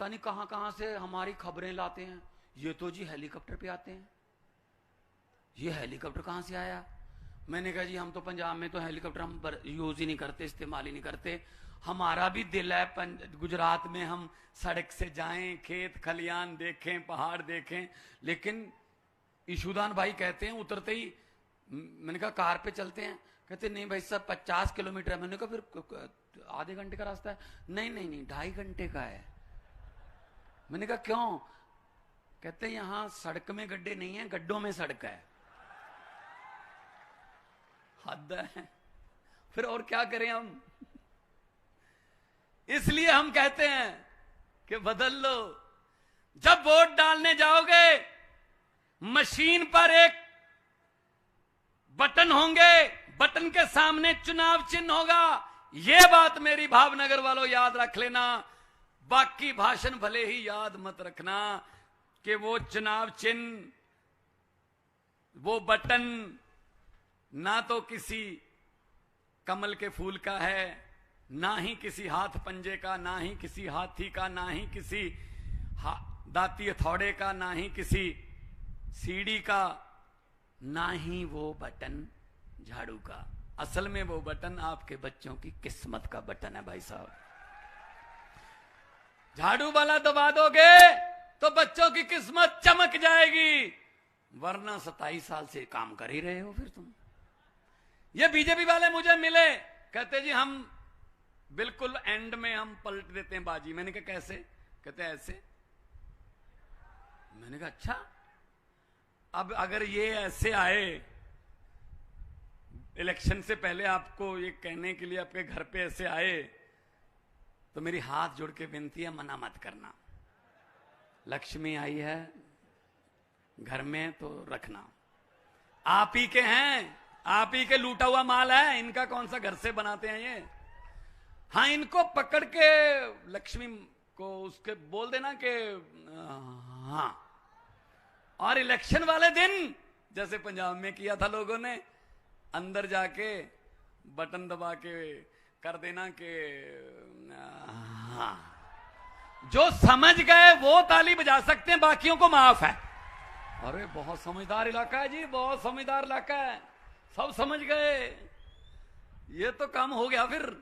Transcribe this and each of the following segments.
पता नहीं कहां कहां से हमारी खबरें लाते हैं। ये तो जी हेलीकॉप्टर पे आते हैं। ये हेलीकॉप्टर कहां से आया? मैंने कहा जी हम तो पंजाब में तो हेलीकॉप्टर हम यूज ही नहीं करते, इस्तेमाल ही नहीं करते। हमारा भी दिल है गुजरात में हम सड़क से जाएं, खेत खलियान देखें, पहाड़ देखें, लेकिन ईशुदान भाई कहते हैं उतरते ही, मैंने कहा कार पे चलते हैं, कहते नहीं भाई साहब 50 किलोमीटर है। मैंने कहा फिर आधे घंटे का रास्ता है। नहीं नहीं नहीं 2.5 घंटे का है। मैंने कहा क्यों? कहते यहां सड़क में गड्ढे नहीं है, गड्ढों में सड़क है। हद है। फिर और क्या करें हम? इसलिए हम कहते हैं कि बदल लो। जब वोट डालने जाओगे मशीन पर एक बटन होंगे, बटन के सामने चुनाव चिन्ह होगा। यह बात मेरी भावनगर वालों याद रख लेना। बाकी भाषण भले ही याद मत रखना कि वो चुनाव चिन्ह, वो बटन ना तो किसी कमल के फूल का है, ना ही किसी हाथ पंजे का, ना ही किसी हाथी का, ना ही किसी दाती हथौड़े का, ना ही किसी सीढ़ी का, ना ही वो बटन झाड़ू का। असल में वो बटन आपके बच्चों की किस्मत का बटन है भाई साहब। झाड़ू वाला दबा दोगे तो बच्चों की किस्मत चमक जाएगी, वरना 27 साल से काम कर ही रहे हो फिर तुम। ये बीजेपी वाले मुझे मिले, कहते जी हम बिल्कुल एंड में हम पलट देते हैं बाजी। मैंने कहा कैसे? कहते ऐसे। मैंने कहा अच्छा, अब अगर ये ऐसे आए इलेक्शन से पहले आपको ये कहने के लिए आपके घर पे ऐसे आए, तो मेरी हाथ जोड़ के विनती है मना मत करना। लक्ष्मी आई है घर में तो रखना, आप ही के हैं, आप ही के लूटा हुआ माल है, इनका कौन सा घर से बनाते हैं ये। हाँ, इनको पकड़ के लक्ष्मी को उसके बोल देना कि हाँ। और इलेक्शन वाले दिन जैसे पंजाब में किया था लोगों ने, अंदर जाके बटन दबा के कर देना कि हाँ। जो समझ गए वो ताली बजा सकते हैं, बाकियों को माफ है। अरे बहुत समझदार इलाका है जी, बहुत समझदार इलाका है, सब समझ गए। ये तो काम हो गया फिर।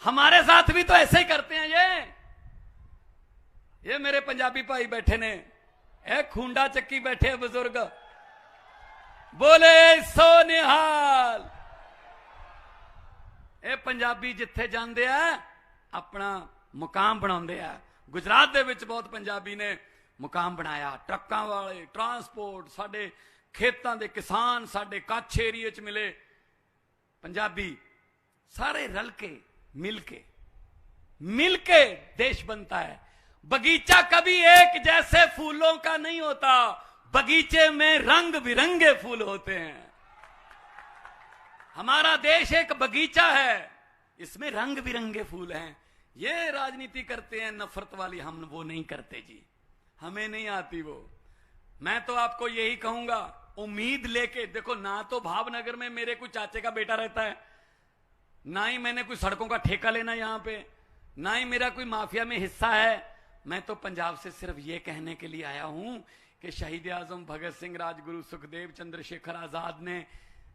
हमारे साथ भी तो ऐसे ही करते हैं ये मेरे पंजाबी भाई बैठे ने, खूंडा चक्की बैठे बुजुर्ग, बोले सो निहाल। पंजाबी जिथे जाते हैं अपना मुकाम बनाते हैं। गुजरात दे विच बहुत पंजाबी ने मुकाम बनाया, ट्रकों वाले, ट्रांसपोर्ट, साडे खेतों के किसान साडे कच्छ एरिए च मिले पंजाबी, सारे रल के मिल के देश बनता है। बगीचा कभी एक जैसे फूलों का नहीं होता, बगीचे में रंग बिरंगे फूल होते हैं। हमारा देश एक बगीचा है, इसमें रंग बिरंगे फूल हैं। ये राजनीति करते हैं नफरत वाली, हम वो नहीं करते जी, हमें नहीं आती वो। मैं तो आपको यही कहूंगा, उम्मीद लेके देखो। ना तो भावनगर में मेरे कोई चाचे का बेटा रहता है, ना ही मैंने कोई सड़कों का ठेका लेना यहां पे, ना ही मेरा कोई माफिया में हिस्सा है। मैं तो पंजाब से सिर्फ ये कहने के लिए आया हूं कि शहीद आजम भगत सिंह, राजगुरु सुखदेव, चंद्रशेखर आजाद ने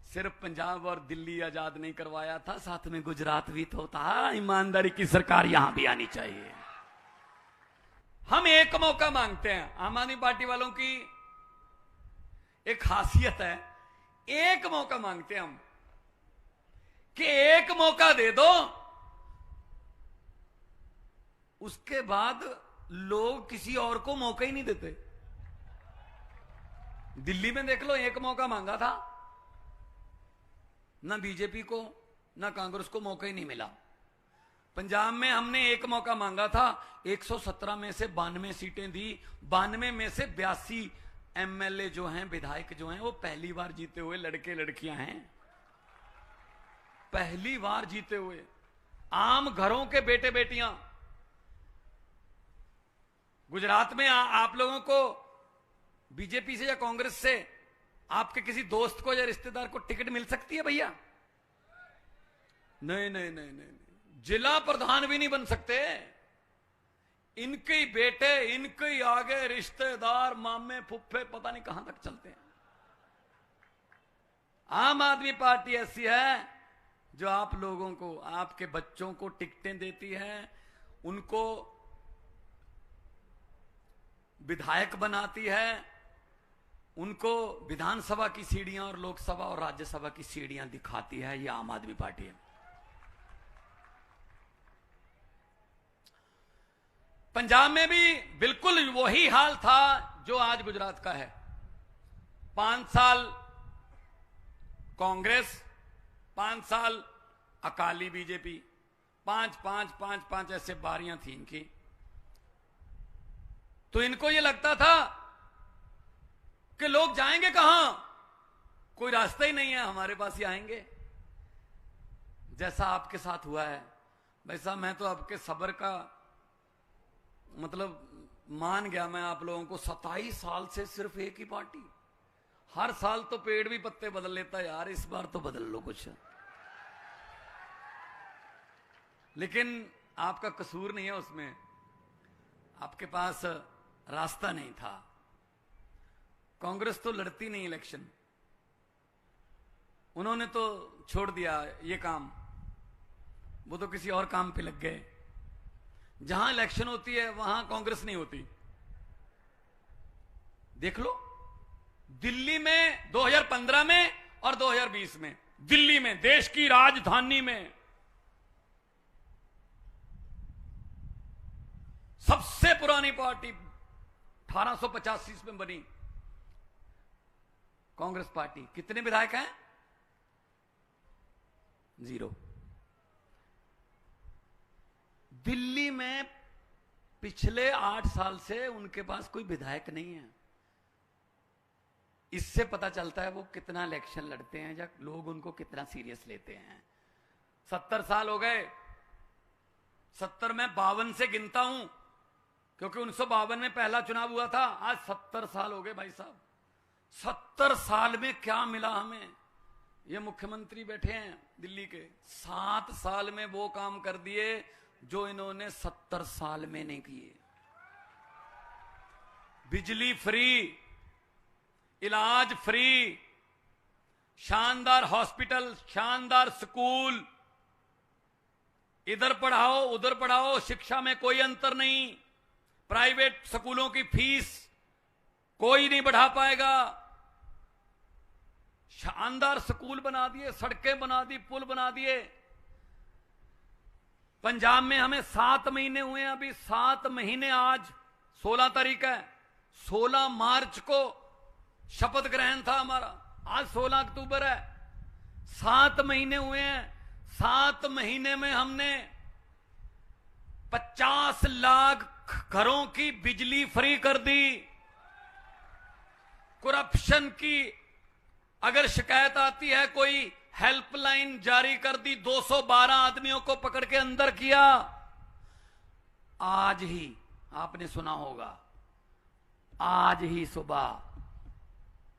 सिर्फ पंजाब और दिल्ली आजाद नहीं करवाया था, साथ में गुजरात भी तो था। ईमानदारी की सरकार यहां भी आनी चाहिए। हम एक मौका मांगते हैं। आम आदमी पार्टी वालों की एक खासियत है, एक मौका मांगते हैं हम कि एक मौका दे दो, उसके बाद लोग किसी और को मौका ही नहीं देते। दिल्ली में देख लो, एक मौका मांगा था, ना बीजेपी को ना कांग्रेस को मौका ही नहीं मिला। पंजाब में हमने एक मौका मांगा था, 117 में से 92 सीटें दी। 92 में से 82 एमएलए जो हैं, विधायक जो हैं, वो पहली बार जीते हुए लड़के लड़कियां हैं, पहली बार जीते हुए आम घरों के बेटे बेटियां। गुजरात में आप लोगों को बीजेपी से या कांग्रेस से आपके किसी दोस्त को या रिश्तेदार को टिकट मिल सकती है भैया? नहीं नहीं नहीं नहीं, जिला प्रधान भी नहीं बन सकते। इनके ही बेटे, इनके ही आगे रिश्तेदार, मामे फुफ्फे, पता नहीं कहां तक चलते हैं। आम आदमी पार्टी ऐसी है जो आप लोगों को, आपके बच्चों को टिकटें देती है, उनको विधायक बनाती है, उनको विधानसभा की सीढ़ियां और लोकसभा और राज्यसभा की सीढ़ियां दिखाती है। ये आम आदमी पार्टी है। पंजाब में भी बिल्कुल वही हाल था जो आज गुजरात का है। 5 साल कांग्रेस, 5 साल अकाली बीजेपी, 5 ऐसे बारियां थी इनकी। तो इनको यह लगता था कि लोग जाएंगे कहां, कोई रास्ता ही नहीं है, हमारे पास ही आएंगे। जैसा आपके साथ हुआ है वैसा मैं तो आपके सब्र का मतलब मान गया। मैं आप लोगों को 27 साल से सिर्फ एक ही पार्टी, हर साल तो पेड़ भी पत्ते बदल लेता यार, इस बार तो बदल लो कुछ। लेकिन आपका कसूर नहीं है उसमें, आपके पास रास्ता नहीं था। कांग्रेस तो लड़ती नहीं इलेक्शन, उन्होंने तो छोड़ दिया ये काम, वो तो किसी और काम पे लग गए। जहां इलेक्शन होती है वहां कांग्रेस नहीं होती। देख लो दिल्ली में 2015 में और 2020 में, दिल्ली में, देश की राजधानी में सबसे पुरानी पार्टी 1885 में बनी कांग्रेस पार्टी, कितने विधायक हैं? 0। दिल्ली में पिछले 8 साल से उनके पास कोई विधायक नहीं है। इससे पता चलता है वो कितना इलेक्शन लड़ते हैं या लोग उनको कितना सीरियस लेते हैं। 70 साल हो गए, 70 में 52 से गिनता हूं क्योंकि 1952 में पहला चुनाव हुआ था। आज 70 साल हो गए भाई साहब। 70 साल में क्या मिला हमें? ये मुख्यमंत्री बैठे हैं दिल्ली के, 7 साल में वो काम कर दिए जो इन्होंने 70 साल में नहीं किए। बिजली फ्री, इलाज फ्री, शानदार हॉस्पिटल, शानदार स्कूल, इधर पढ़ाओ उधर पढ़ाओ, शिक्षा में कोई अंतर नहीं। प्राइवेट स्कूलों की फीस कोई नहीं बढ़ा पाएगा। शानदार स्कूल बना दिए, सड़कें बना दी, पुल बना दिए। पंजाब में हमें 7 महीने हुए हैं अभी, 7 महीने। आज 16 तारीख है, 16 मार्च को शपथ ग्रहण था हमारा, आज 16 अक्टूबर है। 7 महीने हुए हैं, 7 महीने में हमने 50 लाख घरों की बिजली फ्री कर दी। करप्शन की अगर शिकायत आती है, कोई हेल्पलाइन जारी कर दी, 212 आदमियों को पकड़ के अंदर किया। आज ही आपने सुना होगा, आज ही सुबह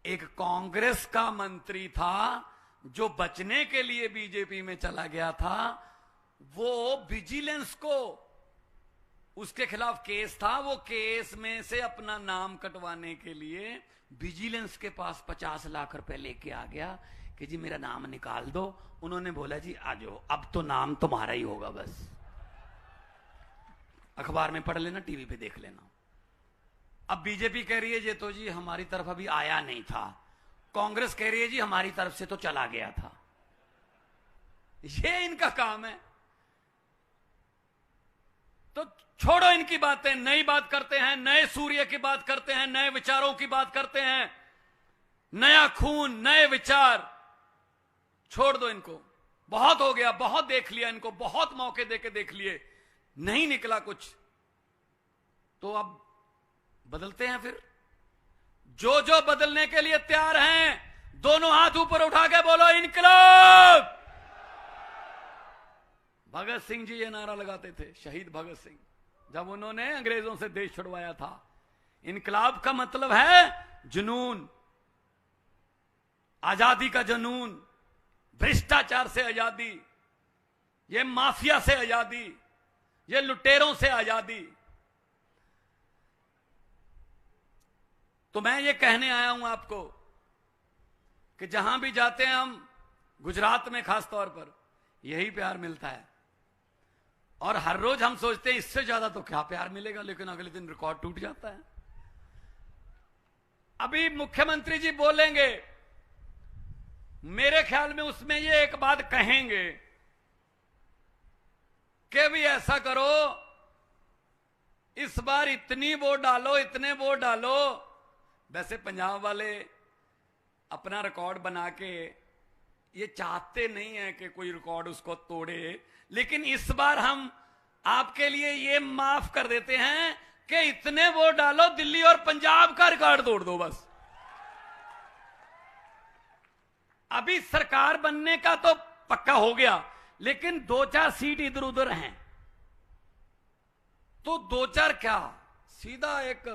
एक कांग्रेस का मंत्री था जो बचने के लिए बीजेपी में चला गया था। वो विजिलेंस को, उसके खिलाफ केस था, वो केस में से अपना नाम कटवाने के लिए विजिलेंस के पास 50 लाख रुपए लेके आ गया कि जी मेरा नाम निकाल दो। उन्होंने बोला जी आ जाओ, अब तो नाम तुम्हारा ही होगा, बस अखबार में पढ़ लेना, टीवी पे देख लेना। अब बीजेपी कह रही है ये तो जी हमारी तरफ अभी आया नहीं था, कांग्रेस कह रही है जी हमारी तरफ से तो चला गया था। ये इनका काम है। तो छोड़ो इनकी बातें, नई बात करते हैं, नए सूर्य की बात करते हैं, नए विचारों की बात करते हैं। नया खून, नए विचार, छोड़ दो इनको। बहुत हो गया, बहुत देख लिया इनको, बहुत मौके देके देख लिए, नहीं निकला कुछ, तो अब बदलते हैं। फिर जो जो बदलने के लिए तैयार हैं, दोनों हाथ ऊपर उठा के बोलो इनकलाब। भगत सिंह जी ये नारा लगाते थे, शहीद भगत सिंह, जब उन्होंने अंग्रेजों से देश छुड़वाया था। इनकलाब का मतलब है जुनून, आजादी का जुनून, भ्रष्टाचार से आजादी, ये माफिया से आजादी, ये लुटेरों से आजादी। तो मैं ये कहने आया हूं आपको कि जहां भी जाते हैं हम, गुजरात में खास तौर पर यही प्यार मिलता है। और हर रोज हम सोचते हैं इससे ज्यादा तो क्या प्यार मिलेगा, लेकिन अगले दिन रिकॉर्ड टूट जाता है। अभी मुख्यमंत्री जी बोलेंगे, मेरे ख्याल में उसमें ये एक बात कहेंगे कि भी ऐसा करो, इस बार इतनी वोट डालो, इतने वोट डालो। वैसे पंजाब वाले अपना रिकॉर्ड बना के ये चाहते नहीं है कि कोई रिकॉर्ड उसको तोड़े, लेकिन इस बार हम आपके लिए ये माफ कर देते हैं कि इतने वोट डालो, दिल्ली और पंजाब का रिकॉर्ड तोड़ दो बस। अभी सरकार बनने का तो पक्का हो गया, लेकिन 2-4 सीट इधर उधर हैं, तो 2-4 क्या, सीधा एक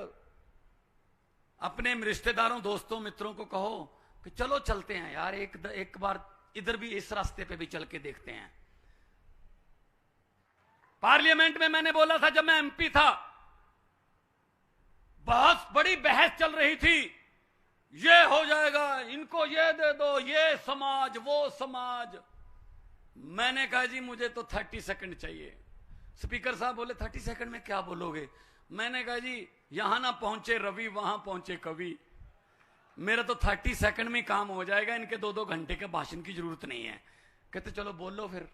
अपने रिश्तेदारों, दोस्तों, मित्रों को कहो कि चलो चलते हैं यार, एक बार इधर भी, इस रास्ते पे भी चल के देखते हैं। पार्लियामेंट में मैंने बोला था, जब मैं एमपी था, बहुत बड़ी बहस चल रही थी, ये हो जाएगा, इनको ये दे दो, ये समाज, वो समाज। मैंने कहा जी मुझे तो 30 सेकंड चाहिए। स्पीकर साहब बोले 30 सेकंड में क्या बोलोगे? मैंने कहा जी यहां ना पहुंचे रवि, वहां पहुंचे कवि। मेरा तो 30 सेकंड में काम हो जाएगा, इनके 2-2 घंटे के भाषण की जरूरत नहीं है। कहते चलो बोलो फिर।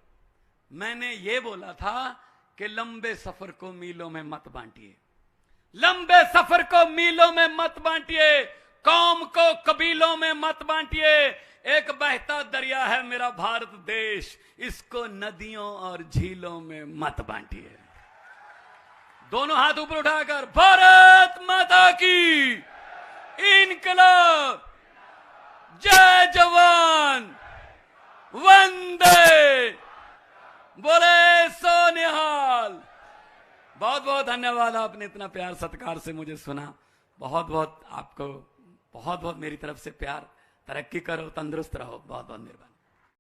मैंने ये बोला था कि लंबे सफर को मीलों में मत बांटिए, लंबे सफर को मीलों में मत बांटिए, कौम को कबीलों में मत बांटिए। एक बहता दरिया है मेरा भारत देश, इसको नदियों और झीलों में मत बांटिए। दोनों हाथ ऊपर उठाकर भारत माता की इनकलाब, जय जवान, वंदे, बोले सो निहाल। बहुत बहुत धन्यवाद, आपने इतना प्यार सत्कार से मुझे सुना। बहुत बहुत आपको बहुत बहुत मेरी तरफ से प्यार। तरक्की करो, तंदुरुस्त रहो। बहुत बहुत मेहरबानी।